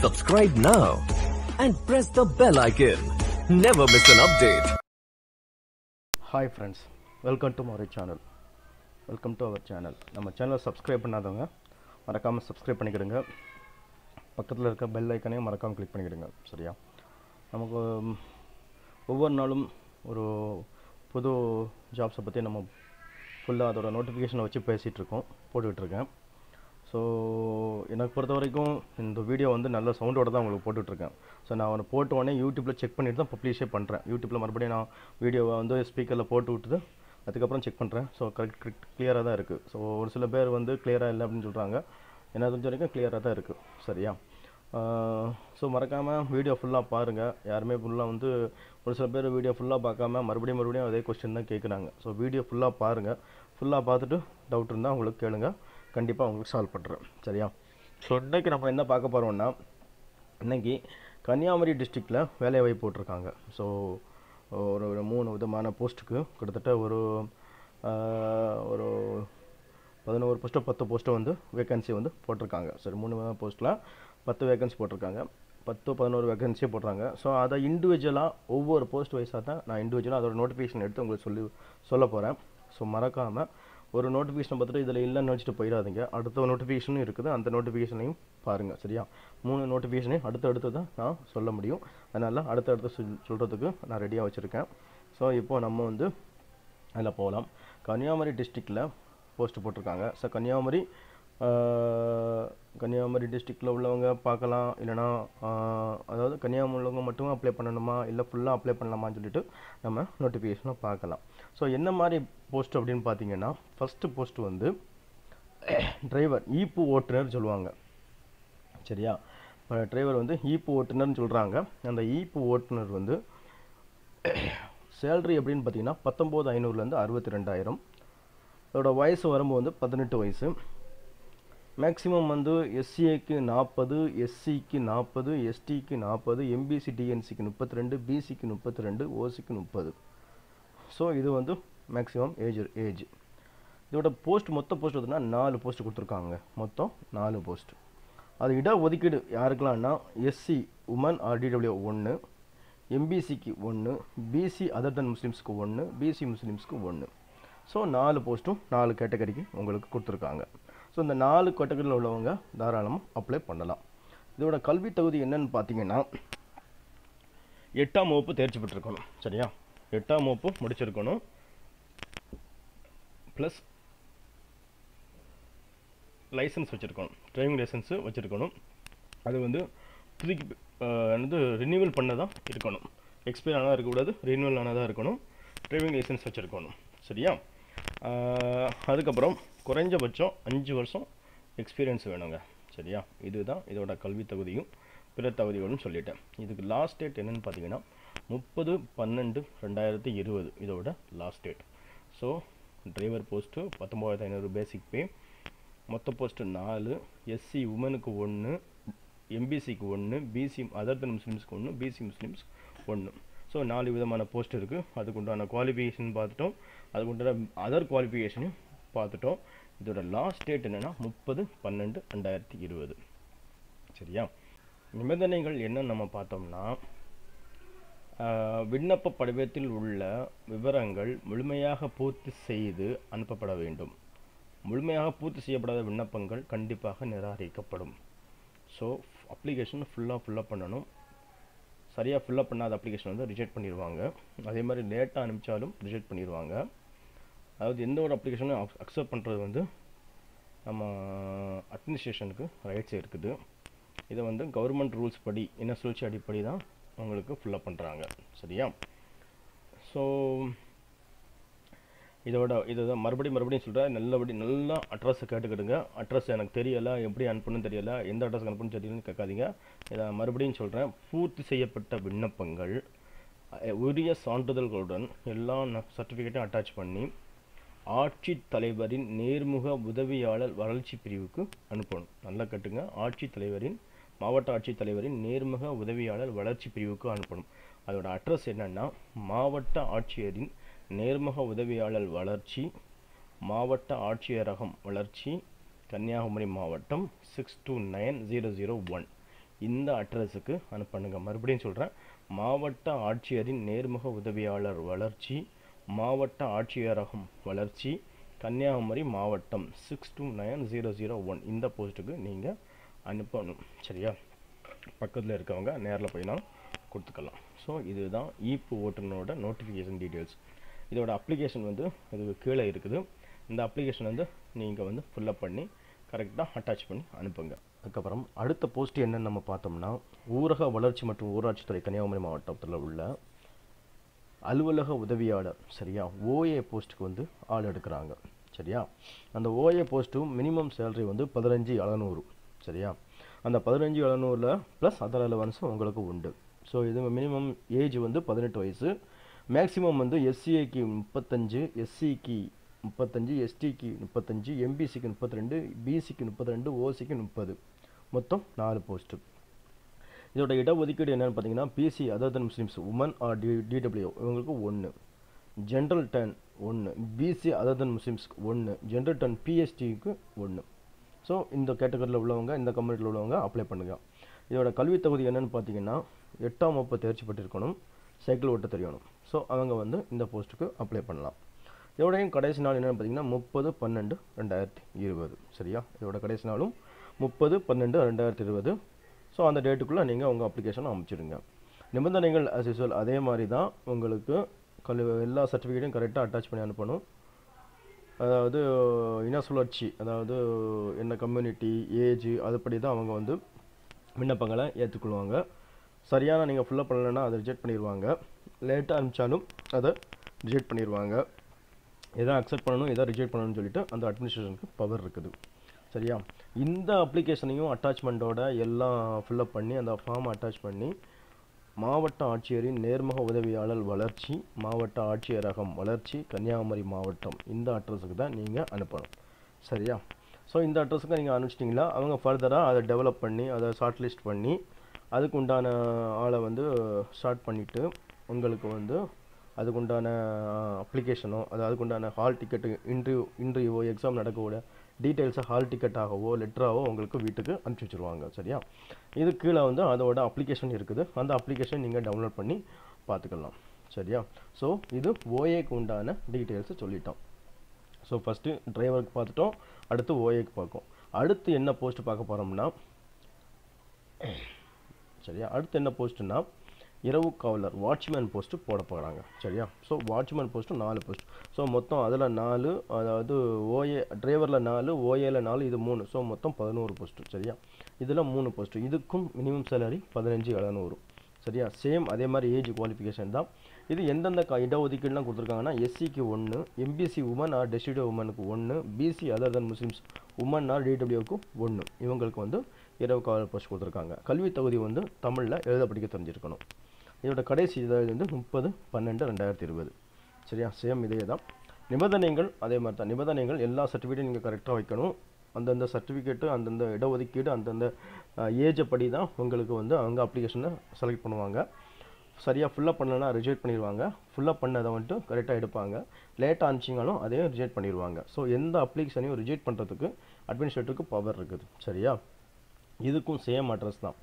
Subscribe now and press the bell icon. Never miss an update. Hi friends, welcome to our channel. Welcome to our channel. நம்ம சேனலை subscribe பண்ணாதவங்க மறக்காமல் subscribe பண்ணிக்கிடுங்க. பக்கத்தில் இருக்க bell ஐக்கனையும் மறக்காமல் கிளிக் பண்ணிக்கிடுங்க. சரியா? நமக்கு ஒவ்வொரு நாளும் ஒரு புது ஜாப்ஸை பற்றி நம்ம ஃபுல்லாக அதோட நோட்டிஃபிகேஷனை வச்சு பேசிகிட்ருக்கோம், போட்டுக்கிட்டுருக்கேன். ஸோ எனக்கு பொறுத்த வரைக்கும் இந்த வீடியோ வந்து நல்ல சவுண்டோடு தான் உங்களுக்கு போட்டுட்ருக்கேன். ஸோ நான் அவனை போட்ட உடனே யூடியூப்பில் செக் பண்ணிவிட்டு தான் பப்ளிஷே பண்ணுறேன். யூடியூப்பில் மறுபடியும் நான் வீடியோவை வந்து ஸ்பீக்கரில் போட்டு விட்டுது அதுக்கப்புறம் செக் பண்ணுறேன். ஸோ கரெக்ட் கிளியராக தான் இருக்குது. ஸோ ஒரு சில பேர் வந்து கிளியராக இல்லை அப்படின்னு சொல்கிறாங்க. என்ன தெரிஞ்ச வரைக்கும் கிளியராக தான் இருக்குது. சரியா? ஸோ மறக்காமல் வீடியோ ஃபுல்லாக பாருங்கள். யாருமே ஃபுல்லாக வந்து ஒரு சில பேர் வீடியோ ஃபுல்லாக பார்க்காம மறுபடியும் அதே கொஸ்டின் தான் கேட்குறாங்க. ஸோ வீடியோ ஃபுல்லாக பாருங்கள். ஃபுல்லாக பார்த்துட்டு டவுட் இருந்தால் உங்களுக்கு கேளுங்க, கண்டிப்பாக உங்களுக்கு சால்வ் பண்ணுறேன். சரியா? ஸோ இன்றைக்கி நம்ம என்ன பார்க்க போகிறோம்னா, இன்றைக்கி கன்னியாகுமரி டிஸ்ட்ரிக்டில் வேலை வாய்ப்பு போட்டிருக்காங்க. ஸோ ஒரு 3 விதமான போஸ்ட்டுக்கு கிட்டத்தட்ட ஒரு 11 போஸ்ட்டோ 10 போஸ்ட்டோ வந்து வேக்கன்சி வந்து போட்டிருக்காங்க. சரி, 3 விதமான போஸ்ட்டில் 10 வேக்கன்சி போட்டிருக்காங்க. 10-11 வேக்கன்சியே போடுறாங்க. ஸோ அதை இண்டிவிஜுவலாக ஒவ்வொரு போஸ்ட் வைஸாக தான் நான் இண்டிவிஜுவலாக அதோட நோட்டிஃபிகேஷன் எடுத்து உங்களுக்கு சொல்ல போகிறேன். ஸோ மறக்காமல் ஒரு நோட்டிஃபிகேஷனை பார்த்துட்டு இதில் இல்லைன்னு வச்சுட்டு போயிடாதீங்க. அடுத்த நோட்டிஃபிகேஷனும் இருக்குது, அந்த நோட்டிஃபிகேஷனையும் பாருங்கள். சரியா? 3 நோட்டிஃபிகேஷனையும் அடுத்தடுத்து தான் நான் சொல்ல முடியும். அதனால் அடுத்தடுத்து சொல்கிறதுக்கு நான் ரெடியாக வச்சுருக்கேன். ஸோ இப்போது நம்ம வந்து அதில் போகலாம். கன்னியாகுமரி டிஸ்ட்ரிக்டில் போஸ்ட்டு போட்டிருக்காங்க. ஸோ கன்னியாகுமரி டிஸ்ட்ரிக்டில் உள்ளவங்க பார்க்கலாம். இல்லைனா அதாவது கன்னியாகுமரி உள்ளவங்க மட்டும் அப்ளை பண்ணணுமா இல்லை ஃபுல்லாக அப்ளை பண்ணலாமான்னு சொல்லிட்டு நம்ம நோட்டிஃபிகேஷனை பார்க்கலாம். ஸோ என்ன மாதிரி போஸ்ட் அப்படின்னு பார்த்தீங்கன்னா, ஃபஸ்ட்டு போஸ்ட்டு வந்து டிரைவர், ஈப்பு ஓட்டுநர் சொல்லுவாங்க. சரியா? டிரைவர் வந்து ஈப்பு ஓட்டுநர்னு சொல்கிறாங்க. அந்த ஈப்பு ஓட்டுநர் வந்து சேலரி எப்படின்னு பார்த்தீங்கன்னா 19,500லேருந்து 62,000. அதோட வயசு வரும்போது வந்து 18 வயசு. மேக்ஸிமம் வந்து எஸ்சிஏக்கு 40, எஸ்சிக்கு 40, எஸ்டிக்கு 40, எம்பிசி டிஎன்சிக்கு 32, பிசிக்கு 32, ஓசிக்கு 30. ஸோ இது வந்து மேக்ஸிமம் ஏஜ். இதோட மொத்த போஸ்ட் பார்த்தீங்கன்னா 4 போஸ்ட் கொடுத்துருக்காங்க. மொத்தம் 4 போஸ்ட். அது இட ஒதுக்கீடு யாருக்கெல்லாம்னா எஸ்சி உமன் ஆர்டிடபிள்யூ 1, எம்பிசிக்கு 1, பிசி அதர் தன் முஸ்லீம்ஸ்க்கு 1, பிசி முஸ்லீம்ஸ்க்கு 1. ஸோ 4 போஸ்ட்டும் 4 கேட்டகரிக்கு உங்களுக்கு கொடுத்துருக்காங்க. ஸோ இந்த 4 கேட்டகரியில் உள்ளவங்க தாராளமாக அப்ளை பண்ணலாம். இதோட கல்வி தகுதி என்னன்னு பார்த்தீங்கன்னா 8ஆம் வகுப்பு தேர்ச்சி பெற்றிருக்கணும். சரியா? 8ஆம் வகுப்பு முடிச்சிருக்கணும். ப்ளஸ் லைசன்ஸ் வச்சுருக்கணும், டிரைவிங் லைசன்ஸு வச்சுருக்கணும். அது வந்து ரினியூவல் பண்ணதான் இருக்கணும். எக்ஸ்பைர் ஆனதாக இருக்கக்கூடாது, ரினியூவல் ஆனதாக இருக்கணும். டிரைவிங் லைசன்ஸ் வச்சுருக்கணும். சரியா? அதுக்கப்புறம் குறைஞ்சபட்சம் 5 வருஷம் எக்ஸ்பீரியன்ஸ் வேணுங்க. சரியா? இதுதான் இதோட கல்வி தகுதியும் பிற தகுதிகளும் சொல்லிட்டேன். இதுக்கு லாஸ்ட் டேட் என்னென்னு பார்த்தீங்கன்னா 30/12/2020 இதோட last date. So driver post 19,500 basic pay, மொத்த போஸ்ட்டு 4, எஸ்சி உமனுக்கு 1, எம்பிசிக்கு 1, பிசி அதர் தன் முஸ்லீம்ஸ்க்கு 1, பிசி முஸ்லீம்ஸ் 1. ஸோ 4 விதமான போஸ்ட் இருக்குது. அதுக்குண்டான குவாலிஃபிகேஷன் பார்த்துட்டோம், அதுக்குண்டான அதர் குவாலிஃபிகேஷனையும் பார்த்துட்டோம். இதோட லாஸ்ட் டேட் என்னென்னா 30/12/2020. சரியா? நிபந்தனைகள் என்னன்னு நம்ம பார்த்தோம்னா, விண்ணப்ப படிவத்தில் உள்ள விவரங்கள் முழுமையாக பூர்த்தி செய்து அனுப்பப்பட வேண்டும். முழுமையாக பூர்த்தி செய்யப்படாத விண்ணப்பங்கள் கண்டிப்பாக நிராகரிக்கப்படும். ஸோ அப்ளிகேஷன் ஃபுல்லாக பண்ணணும். சரியாக ஃபில்லப் பண்ணாத அப்ளிகேஷன் வந்து ரிஜெக்ட் பண்ணிடுவாங்க. அதே மாதிரி லேட்டாக அனுப்பிச்சாலும் ரிஜெக்ட் பண்ணிடுவாங்க. அதாவது எந்த ஒரு அப்ளிகேஷனும் அக்செப்ட் பண்ணுறது வந்து நம்ம அட்மினிஸ்ட்ரேஷனுக்கு ரைட்ஸ் இருக்குது. இதை வந்து கவர்மெண்ட் ரூல்ஸ் படி என்ன சுழற்சி அடிப்படை தான் உங்களுக்கு ஃபில்லப் பண்ணுறாங்க. சரியா? ஸோ இதுதான் மறுபடியும் சொல்கிறேன். நல்லா அட்ரஸை கேட்டுக்கிடுங்க. அட்ரஸ் எனக்கு தெரியலை, எப்படி அனுப்பணும்னு தெரியலை, எந்த அட்ரஸ்க்கு அனுப்பணும்னு தெரியலன்னு கேட்காதீங்க. இதை மறுபடியும் சொல்கிறேன். பூர்த்தி செய்யப்பட்ட விண்ணப்பங்கள் உரிய சான்றிதழ்களுடன் எல்லா சர்டிஃபிகேட்டும் அட்டாச் பண்ணி ஆட்சித்தலைவரின் நேர்முக உதவியாளர் வளர்ச்சி பிரிவுக்கு அனுப்பணும். நல்லா கேட்டுங்க. மாவட்ட ஆட்சித்தலைவரின் நேர்முக உதவியாளர் வளர்ச்சி பிரிவுக்கு அனுப்பணும். அதோட அட்ரஸ் என்னன்னா, மாவட்ட ஆட்சியரின் நேர்முக உதவியாளர் வளர்ச்சி, மாவட்ட ஆட்சியரகம் வளர்ச்சி, கன்னியாகுமரி மாவட்டம் 629001. இந்த அட்ரஸுக்கு அனுப்புங்க. மறுபடியும் சொல்கிறேன், மாவட்ட ஆட்சியரின் நேர்முக உதவியாளர் வளர்ச்சி, மாவட்ட ஆட்சியரகம் வளர்ச்சி, கன்னியாகுமரி மாவட்டம் 629001 இந்த போஸ்ட்டுக்கு நீங்கள் அனுப்பணும். சரியா? பக்கத்தில் இருக்கவங்க நேரில் போய்னா கொடுத்துக்கலாம். ஸோ இதுதான் ஈப்பு ஓட்டுநரோட நோட்டிஃபிகேஷன் டீட்டெயில்ஸ். இதோட அப்ளிகேஷன் வந்து இதுக்கு கீழே இருக்குது. இந்த அப்ளிகேஷன் வந்து நீங்கள் வந்து ஃபில்லப் பண்ணி கரெக்டாக அட்டாச் பண்ணி அனுப்புங்க. அதுக்கப்புறம் அடுத்த போஸ்ட் என்னன்னு நம்ம பார்த்தோம்னா, ஊரக வளர்ச்சி மற்றும் ஊராட்சித்துறை கன்னியாகுமரி மாவட்டத்தில் உள்ள அலுவலக உதவியாளர். சரியா? ஓஏ போஸ்ட்டுக்கு வந்து ஆள் எடுக்கிறாங்க. சரியா? அந்த ஓஏ போஸ்ட்டும் மினிமம் சேலரி வந்து 15,700. சரியா? அந்த 15,700 ப்ளஸ் அதர் அலவன்ஸும் உங்களுக்கு உண்டு. ஸோ இது மினிமம் ஏஜ் வந்து 18 வயசு. மேக்ஸிமம் வந்து எஸ்சிஏக்கு 35, எஸ்சிக்கு 35, எஸ்டிக்கு 35, எம்பிசிக்கு 32, பிசிக்கு 32, ஓசிக்கு 30. மொத்தம் 4 போஸ்ட்டு. இதோட இடஒதுக்கீடு என்னென்னு பார்த்தீங்கன்னா, பிசி அதர் தென் முஸ்லிம்ஸ் உமன் ஆர் டிடபிள்யூ இவங்களுக்கு 1, ஜென்ரல் 10 1, பிசி அதர் தென் முஸ்லிம்ஸ்க்கு 1, ஜென்ரல் 10 பிஎஸ்டிக்கு 1. ஸோ இந்த கேட்டகரியில் உள்ளவங்க, இந்த கம்யூனிட்டியில் உள்ளவங்க அப்ளை பண்ணுங்க. இதோட கல்வி தகுதி என்னென்னு பார்த்தீங்கன்னா, 8ஆம் வகுப்பு தேர்ச்சி பெற்றிருக்கணும், சைக்கிள் ஓட்ட தெரியணும். ஸோ அவங்க வந்து இந்த போஸ்ட்டுக்கு அப்ளை பண்ணலாம். இதோடையும் கடைசி நாள் என்னென்னு பார்த்தீங்கன்னா 30/12/2020. சரியா? இதோட கடைசி நாளும் 30/12/2020. ஸோ அந்த டேட்டுக்குள்ளே நீங்கள் உங்கள் அப்ளிகேஷனை அமைச்சிடுங்க. நிபந்தனைகள் ஆஸ் யூசுவல் அதே மாதிரி தான். உங்களுக்கு எல்லா சர்டிஃபிகேட்டையும் கரெக்டாக அட்டாச் பண்ணி அனுப்பணும். அதாவது இன சுழற்சி, அதாவது என்ன கம்யூனிட்டி, ஏஜ், அதுபடி தான் அவங்க வந்து விண்ணப்பங்களை ஏற்றுக்கொள்வாங்க. சரியான நீங்கள் ஃபுல்லப் பண்ணலைன்னா அதை ரிஜெக்ட் பண்ணிடுவாங்க. லேட்டாக அனுப்பிச்சாலும் அதை ரிஜெக்ட் பண்ணிடுவாங்க. எதை அக்செப்ட் பண்ணணும், எதை ரிஜெக்ட் பண்ணணும்னு சொல்லிட்டு அந்த அட்மினிஸ்ட்ரேஷனுக்கு பவர் இருக்குது. சரியா? இந்த அப்ளிகேஷனையும் அட்டாச்மெண்ட்டோட எல்லாம் ஃபில்லப் பண்ணி அந்த ஃபார்மை அட்டாச் பண்ணி மாவட்ட ஆட்சியரின் நேர்முக உதவியாளர் வளர்ச்சி, மாவட்ட ஆட்சியரகம் வளர்ச்சி, கன்னியாகுமரி மாவட்டம் இந்த அட்ரஸுக்கு தான் நீங்கள் அனுப்பணும். சரியா? ஸோ இந்த அட்ரஸுக்கு நீங்கள் அனுப்பிச்சிட்டிங்களா, அவங்க ஃபர்தராக அதை டெவலப் பண்ணி அதை ஷார்ட் லிஸ்ட் பண்ணி அதுக்கு உண்டான ஆளை வந்து ஸ்டார்ட் பண்ணிவிட்டு உங்களுக்கு வந்து அதுக்குண்டான அப்ளிகேஷனோ அதுக்குண்டான ஹால் டிக்கெட்டு இன்டர்வியூவோ எக்ஸாம் நடக்கக்கூட டீட்டெயில்ஸை ஹால் டிக்கெட்டாகவோ லெட்டராகவோ உங்களுக்கு வீட்டுக்கு அனுப்பிச்சி வச்சுருவாங்க. சரியா? இது கீழே வந்து அதோட அப்ளிகேஷன் இருக்குது. அந்த அப்ளிகேஷன் நீங்கள் டவுன்லோட் பண்ணி பார்த்துக்கலாம். சரியா? ஸோ இது ஓஏக்கு உண்டான டீட்டெயில்ஸை சொல்லிட்டோம். ஸோ ஃபஸ்ட்டு டிரைவருக்கு பார்த்துட்டோம், அடுத்து ஓஏக்கு பார்க்கும். அடுத்து என்ன போஸ்ட்டு பார்க்க போகிறோம்னா, சரியா, அடுத்து என்ன போஸ்ட்டுன்னா இரவு காவலர் வாட்ச்மேன் போஸ்ட்டு போட போகிறாங்க. சரியா? So watchman post 4 post. So மொத்தம் அதில் 4, அதாவது ஓஏ டிரைவரில் 4, ஓஏல 4, இது 3. ஸோ மொத்தம் 11 போஸ்ட்டு. சரியா? இதில் 3 போஸ்ட்டு. இதுக்கும் மினிமம் சேலரி 15,700. சரியா? சேம் அதே மாதிரி ஏஜ் குவாலிஃபிகேஷன் தான். இது எந்தெந்த இடஒதுக்கீடுலாம் கொடுத்துருக்காங்கன்னா, எஸ்சிக்கு 1, எம்பிசி உமன் ஆர் டெசிடியூ உமனுக்கு 1, பிசி அதர் தென் முஸ்லிம்ஸ் உமன் ஆர் டிடபிள்யூக்கு 1. இவங்களுக்கு வந்து இரவு காவலர் போஸ்ட் கொடுத்துருக்காங்க. கல்வி தகுதி வந்து தமிழில் எழுத படிக்க தெரிஞ்சிருக்கணும். இதோட கடைசி இதாவது வந்து 30/12/2020. சரியா? சேம் இதே தான். நிபந்தனைகள் அதே மாதிரி தான். நிபந்தனைகள் எல்லா சர்டிஃபிகேட்டும் நீங்கள் கரெக்டாக வைக்கணும். அந்தந்த சர்டிஃபிகேட்டு, அந்தந்த இடஒதுக்கீடு, அந்தந்த ஏஜை படி தான் உங்களுக்கு வந்து அவங்க அப்ளிகேஷனை செலக்ட் பண்ணுவாங்க. சரியாக ஃபுல்லப் பண்ணலைன்னா ரிஜெக்ட் பண்ணிடுவாங்க. ஃபுல்லப் பண்ணதை வந்துட்டு கரெக்டாக எடுப்பாங்க. லேட்டாக அனுப்பிச்சிங்கனாலும் அதையும் ரிஜெக்ட் பண்ணிடுவாங்க. ஸோ எந்த அப்ளிகேஷனையும் ரிஜெக்ட் பண்ணுறதுக்கு அட்மினிஸ்ட்ரேட்டருக்கு பவர் இருக்குது. சரியா? இதுக்கும் சேம் அட்ரஸ் தான்.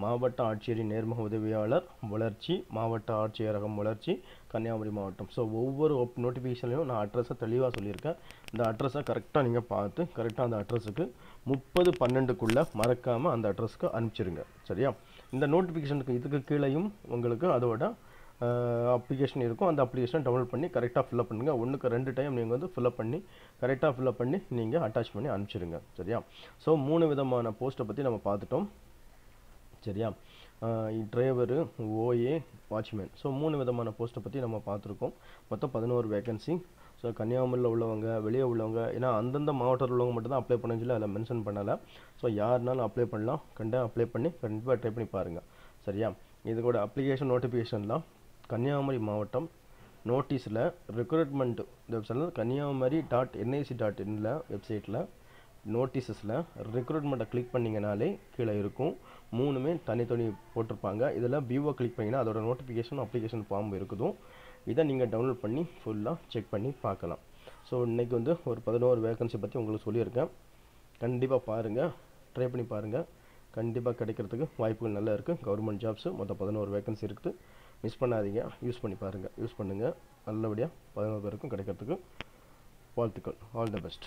மாவட்ட ஆட்சியரின் நேர்முக உதவியாளர் வளர்ச்சி, மாவட்ட ஆட்சியரகம் வளர்ச்சி, கன்னியாகுமரி மாவட்டம். ஸோ ஒவ்வொரு நோட்டிஃபிகேஷன்லையும் நான் அட்ரஸை தெளிவாக சொல்லியிருக்கேன். இந்த அட்ரஸை கரெக்டாக நீங்கள் பார்த்து கரெக்டாக அந்த அட்ரஸுக்கு 30/12க்குள்ளே மறக்காமல் அந்த அட்ரஸுக்கு அனுப்பிச்சிருங்க. சரியா? இந்த நோட்டிஃபிகேஷனுக்கு இதுக்கு கீழேயும் உங்களுக்கு அதோட அப்ளிகேஷன் இருக்கும். அந்த அப்ளிகேஷனை டவுன்லோட் பண்ணி கரெக்டாக ஃபில்லப் பண்ணுங்கள். 1க்கு 2 டைம் நீங்கள் வந்து ஃபில்லப் பண்ணி கரெக்டாக ஃபில்லப் பண்ணி நீங்கள் அட்டாச் பண்ணி அனுப்பிச்சிடுங்க. சரியா? ஸோ 3 விதமான போஸ்ட்டை பற்றி நம்ம பார்த்துட்டோம். சரியா? Driver, OA, watchman. ஸோ 3 விதமான போஸ்ட்டை பற்றி நம்ம பார்த்துருக்கோம். மொத்தம் 11 வேகன்சி. ஸோ கன்னியாகுமரியில் உள்ளவங்க, வெளியே உள்ளவங்க, ஏன்னா அந்தந்த மாவட்டத்தில் உள்ளவங்க மட்டும் தான் அப்ளை பண்ணணும்னு சொல்லி அதில் மென்ஷன் பண்ணலை. ஸோ யாருனாலும் அப்ளை பண்ணலாம். அப்ளை பண்ணி கண்டிப்பாக ட்ரை பண்ணி பாருங்கள். சரியா? இது கூட அப்ளிகேஷன் நோட்டிஃபிகேஷன்லாம் கன்னியாகுமரி மாவட்டம் நோட்டீஸில் ரெக்ரூட்மெண்ட் வெப்சைட்டில் kanyagumari.nic.inல வெப்சைட்டில் நோட்டீஸஸில் ரெக்ரூட்மெண்ட்டை கிளிக் பண்ணிங்கனாலே கீழே இருக்கும். 3மே தனித்தனி போட்டிருப்பாங்க. இதில் வியூவை கிளிக் பண்ணிங்கன்னா அதோட நோட்டிஃபிகேஷன் அப்ளிகேஷன் ஃபார்ம் இருக்குதும். இதை நீங்கள் டவுன்லோட் பண்ணி ஃபுல்லாக செக் பண்ணி பார்க்கலாம். ஸோ இன்றைக்கி வந்து ஒரு 11 வேகன்சி பற்றி உங்களுக்கு சொல்லியிருக்கேன். கண்டிப்பாக பாருங்கள், ட்ரை பண்ணி பாருங்கள். கண்டிப்பாக கிடைக்கிறதுக்கு வாய்ப்புகள் நல்லா இருக்குது. கவர்மெண்ட் ஜாப்ஸு மொத்தம் 11 வேகன்சி இருக்குது. மிஸ் பண்ணாதீங்க, யூஸ் பண்ணி பாருங்கள், யூஸ் பண்ணுங்கள். நல்லபடியாக 11 பேருக்கும் கிடைக்கிறதுக்கு வாழ்த்துக்கள். All the best.